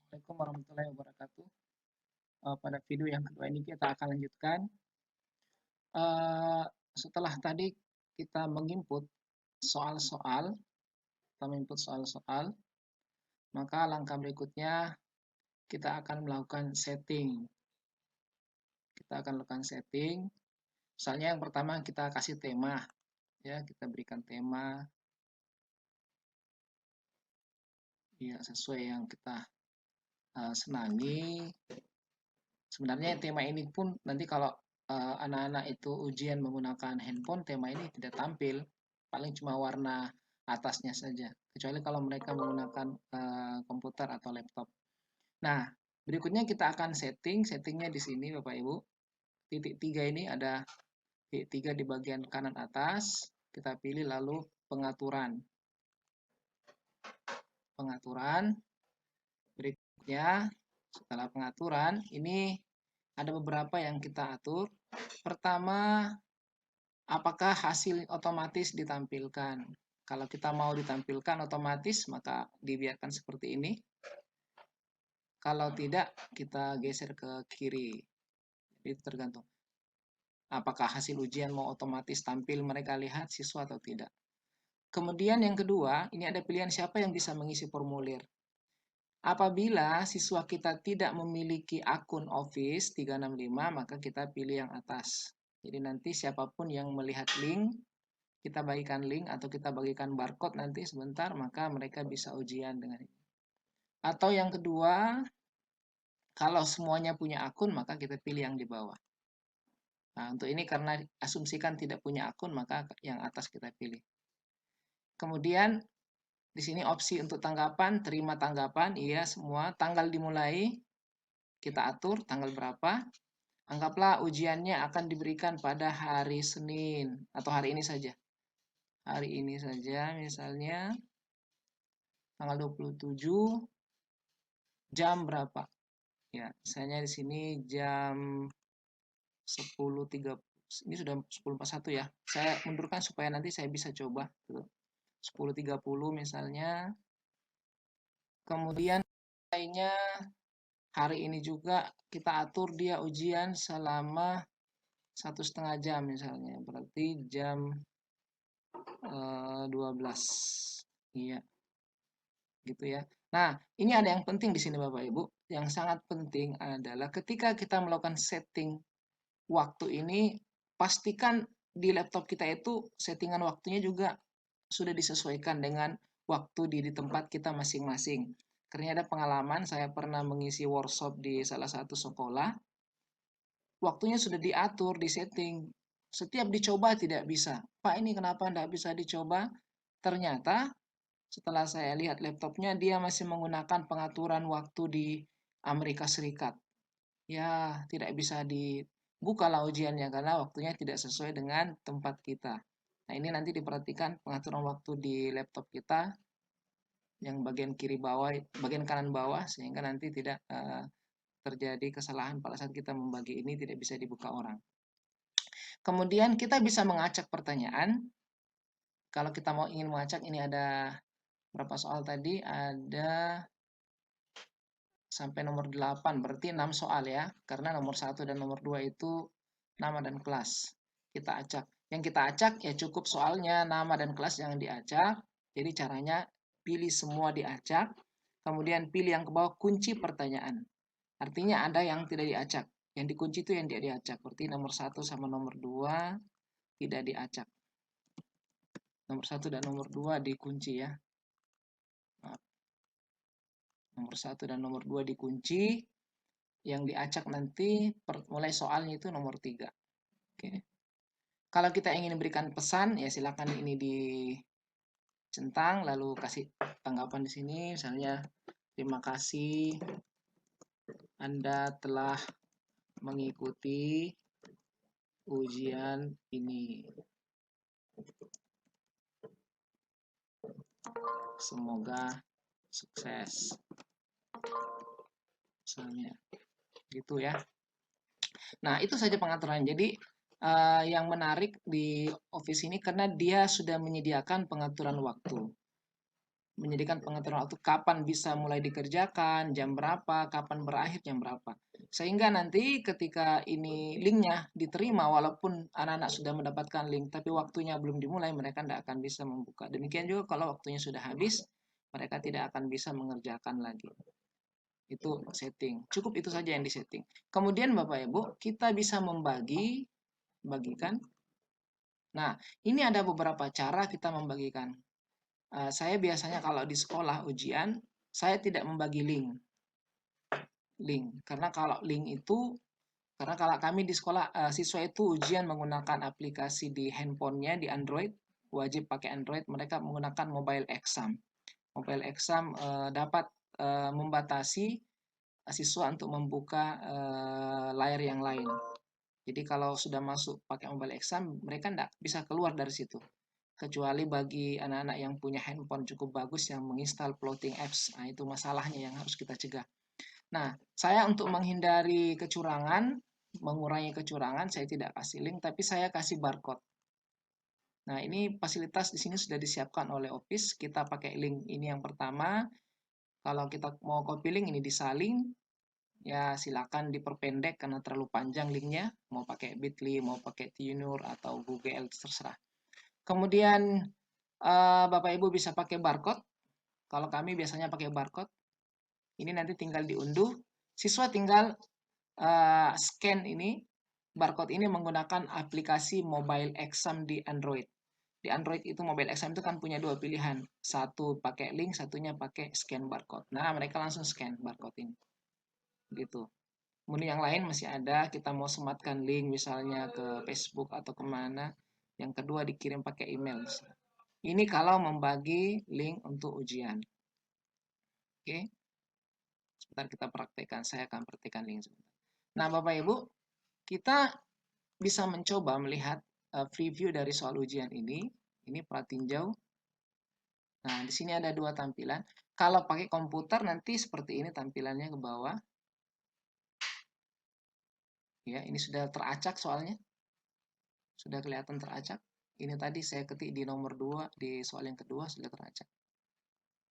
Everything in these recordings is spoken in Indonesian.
Assalamualaikum warahmatullahi wabarakatuh. Pada video yang kedua ini kita akan lanjutkan. Eh, Setelah tadi kita menginput soal-soal, maka langkah berikutnya kita akan melakukan setting. Misalnya yang pertama kita kasih tema, ya kita berikan tema, ya sesuai yang kita senangi. Sebenarnya tema ini pun nanti kalau anak-anak itu ujian menggunakan handphone, tema ini tidak tampil, paling cuma warna atasnya saja. Kecuali kalau mereka menggunakan komputer atau laptop. Nah, berikutnya kita akan settingnya di sini Bapak Ibu. Titik 3 ini ada titik 3 di bagian kanan atas. Kita pilih lalu pengaturan. Berikutnya setelah pengaturan ini ada beberapa yang kita atur. Pertama, apakah hasil otomatis ditampilkan? Kalau kita mau ditampilkan otomatis, maka dibiarkan seperti ini. Kalau tidak, kita geser ke kiri. Jadi tergantung. Apakah hasil ujian mau otomatis tampil mereka lihat siswa atau tidak. Kemudian yang kedua, ini ada pilihan siapa yang bisa mengisi formulir. Apabila siswa kita tidak memiliki akun Office 365, maka kita pilih yang atas. Jadi nanti siapapun yang melihat link, kita bagikan link atau kita bagikan barcode nanti sebentar, maka mereka bisa ujian dengan ini. Atau yang kedua, kalau semuanya punya akun, maka kita pilih yang di bawah. Nah, untuk ini karena asumsikan tidak punya akun, maka yang atas kita pilih. Kemudian di sini opsi untuk tanggapan, terima tanggapan, iya semua. Tanggal dimulai, kita atur tanggal berapa. Anggaplah ujiannya akan diberikan pada hari Senin atau hari ini saja. Hari ini saja misalnya tanggal 27 jam berapa? Ya, misalnya di sini jam 10.30. Ini sudah 10.41 ya. Saya mundurkan supaya nanti saya bisa coba. 10.30 misalnya. Kemudian lainnya hari ini juga kita atur dia ujian selama 1,5 jam misalnya. Berarti jam 12. Iya. Gitu ya. Nah, ini ada yang penting di sini Bapak Ibu. Yang sangat penting adalah ketika kita melakukan setting waktu ini, pastikan di laptop kita itu settingan waktunya juga sudah disesuaikan dengan waktu di tempat kita masing-masing. Karena ada pengalaman, saya pernah mengisi workshop di salah satu sekolah, waktunya sudah diatur, disetting. Setiap dicoba tidak bisa. Pak, ini kenapa tidak bisa dicoba? Ternyata setelah saya lihat laptopnya, dia masih menggunakan pengaturan waktu di Amerika Serikat. Ya, tidak bisa dibuka lah ujiannya karena waktunya tidak sesuai dengan tempat kita. Nah, ini nanti diperhatikan pengaturan waktu di laptop kita yang bagian kiri bawah, bagian kanan bawah sehingga nanti tidak terjadi kesalahan pada saat kita membagi ini tidak bisa dibuka orang. Kemudian kita bisa mengacak pertanyaan. Kalau kita mau ingin mengacak, ini ada berapa soal tadi? Ada sampai nomor 8, berarti 6 soal ya. Karena nomor 1 dan nomor 2 itu nama dan kelas. Kita acak. Yang kita acak ya cukup soalnya nama dan kelas yang diacak. Jadi caranya pilih semua diacak, kemudian pilih yang ke bawah kunci pertanyaan. Artinya ada yang tidak diacak. Yang dikunci itu yang tidak diacak. Berarti nomor 1 sama nomor 2 tidak diacak. Nomor 1 dan nomor 2 dikunci ya. Nomor 1 dan nomor 2 dikunci. Yang diacak nanti mulai soalnya itu nomor 3. Oke. Kalau kita ingin berikan pesan, ya silakan ini dicentang, lalu kasih tanggapan di sini. Misalnya, terima kasih Anda telah mengikuti ujian ini. Semoga sukses. Misalnya, gitu ya. Nah, itu saja pengaturan. Jadi, yang menarik di Office ini karena dia sudah menyediakan pengaturan waktu. menyediakan pengaturan waktu kapan bisa mulai dikerjakan, jam berapa, kapan berakhir, jam berapa. Sehingga nanti ketika ini linknya diterima, walaupun anak-anak sudah mendapatkan link, tapi waktunya belum dimulai, mereka tidak akan bisa membuka. Demikian juga kalau waktunya sudah habis, mereka tidak akan bisa mengerjakan lagi. Itu setting. Cukup itu saja yang disetting. Kemudian Bapak Ibu, kita bisa bagikan. Nah, ini ada beberapa cara kita membagikan. Saya biasanya kalau di sekolah ujian, saya tidak membagi link. Karena kalau link itu, karena kalau kami di sekolah, siswa itu ujian menggunakan aplikasi di handphonenya, di Android, wajib pakai Android, mereka menggunakan mobile exam. Mobile exam dapat membatasi siswa untuk membuka layar yang lain. Jadi kalau sudah masuk pakai mobile exam, mereka tidak bisa keluar dari situ. Kecuali bagi anak-anak yang punya handphone cukup bagus yang menginstal floating apps. Nah, itu masalahnya yang harus kita cegah. Nah, saya untuk menghindari kecurangan, mengurangi kecurangan, saya tidak kasih link, tapi saya kasih barcode. Nah, ini fasilitas di sini sudah disiapkan oleh Office. Kita pakai link ini yang pertama. Kalau kita mau copy link, ini disalin. Ya, silakan diperpendek karena terlalu panjang linknya. Mau pakai Bitly, mau pakai Tinur, atau Google, terserah. Kemudian Bapak Ibu bisa pakai barcode. Kalau kami biasanya pakai barcode. Ini nanti tinggal diunduh. Siswa tinggal scan ini, barcode ini menggunakan aplikasi mobile exam di Android. Di Android itu mobile exam itu kan punya dua pilihan. Satu pakai link, satunya pakai scan barcode. Nah, mereka langsung scan barcode ini. Gitu. Kemudian yang lain masih ada, kita mau sematkan link misalnya ke Facebook atau kemana. Yang kedua dikirim pakai email. Ini kalau membagi link untuk ujian. Oke, sebentar kita praktekkan. Saya akan praktekkan link sebentar. Nah, Bapak Ibu, kita bisa mencoba melihat preview dari soal ujian ini. Ini pratinjau. Nah, di sini ada dua tampilan. Kalau pakai komputer nanti seperti ini tampilannya ke bawah. Ya, ini sudah teracak soalnya. Sudah kelihatan teracak. Ini tadi saya ketik di nomor 2, di soal yang kedua sudah teracak.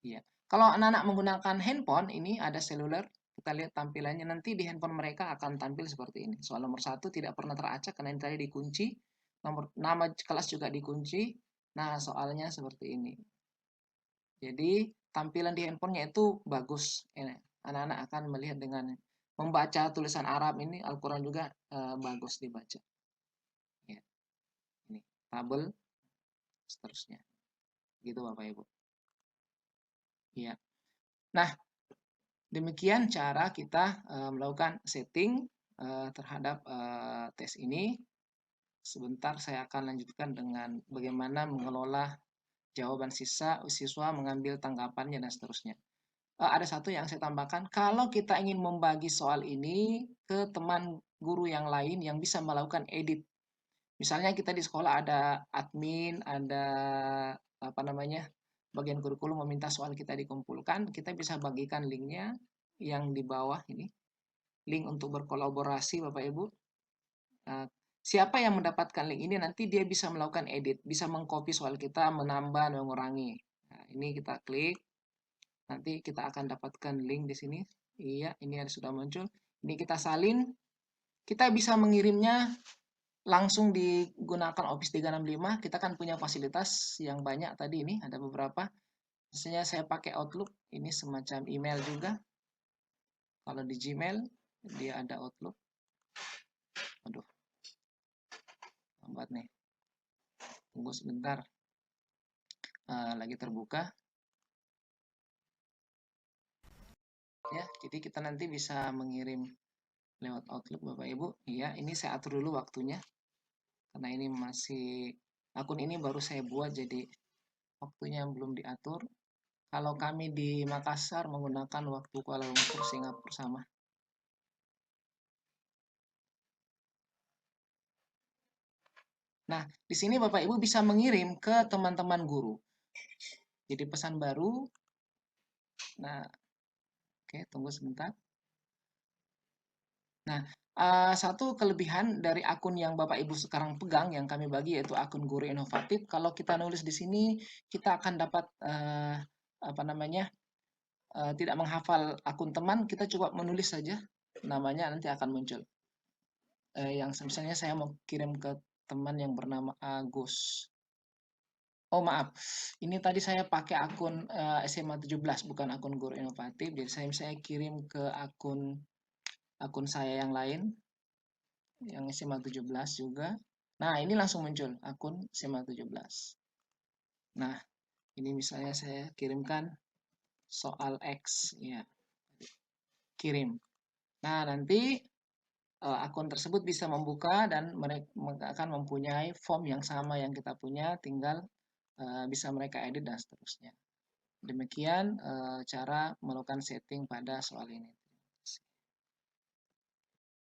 Iya. Kalau anak-anak menggunakan handphone, ini ada seluler. Kita lihat tampilannya nanti di handphone mereka akan tampil seperti ini. Soal nomor 1 tidak pernah teracak karena ini tadi dikunci. Nama kelas juga dikunci. Nah, soalnya seperti ini. Jadi, tampilan di handphonenya itu bagus. Anak-anak akan melihat dengan membaca tulisan Arab ini, Al-Quran juga bagus dibaca. Ya. Ini, tabel, seterusnya. Gitu Bapak Ibu. Ya. Nah, demikian cara kita melakukan setting terhadap tes ini. Sebentar saya akan lanjutkan dengan bagaimana mengelola jawaban siswa mengambil tanggapannya dan seterusnya. Ada satu yang saya tambahkan, kalau kita ingin membagi soal ini ke teman guru yang lain yang bisa melakukan edit. Misalnya kita di sekolah ada admin, ada apa namanya, bagian kurikulum meminta soal kita dikumpulkan, kita bisa bagikan linknya yang di bawah ini, link untuk berkolaborasi Bapak Ibu. Siapa yang mendapatkan link ini nanti dia bisa melakukan edit, bisa mengcopy soal kita, menambah, mengurangi. Nah, ini kita klik, nanti kita akan dapatkan link di sini. Iya, ini sudah muncul. Ini kita salin, kita bisa mengirimnya langsung digunakan Office 365. Kita kan punya fasilitas yang banyak tadi ini, ada beberapa. Misalnya saya pakai Outlook, ini semacam email juga. Kalau di Gmail, dia ada Outlook. Aduh, lambat nih. Tunggu sebentar. Lagi terbuka. Ya, jadi kita nanti bisa mengirim lewat Outlook Bapak Ibu. Iya, ini saya atur dulu waktunya. Karena ini masih, akun ini baru saya buat, jadi waktunya belum diatur. Kalau kami di Makassar menggunakan waktu Kuala Lumpur, Singapura sama. Nah, di sini Bapak Ibu bisa mengirim ke teman-teman guru. Jadi pesan baru. Nah, oke, tunggu sebentar. Nah, satu kelebihan dari akun yang Bapak Ibu sekarang pegang, yang kami bagi, yaitu akun Guru Inovatif. Kalau kita nulis di sini, kita akan dapat apa namanya, tidak menghafal akun teman, kita coba menulis saja namanya, nanti akan muncul. Yang misalnya saya mau kirim ke teman yang bernama Agus. Oh maaf, ini tadi saya pakai akun SMA 17, bukan akun Guru Inovatif. Jadi saya kirim ke akun akun saya yang lain, yang SMA 17 juga. Nah, ini langsung muncul akun SMA 17. Nah, ini misalnya saya kirimkan soal X, ya, kirim. Nah, nanti akun tersebut bisa membuka dan mereka akan mempunyai form yang sama yang kita punya, tinggal bisa mereka edit dan seterusnya. Demikian cara melakukan setting pada soal ini.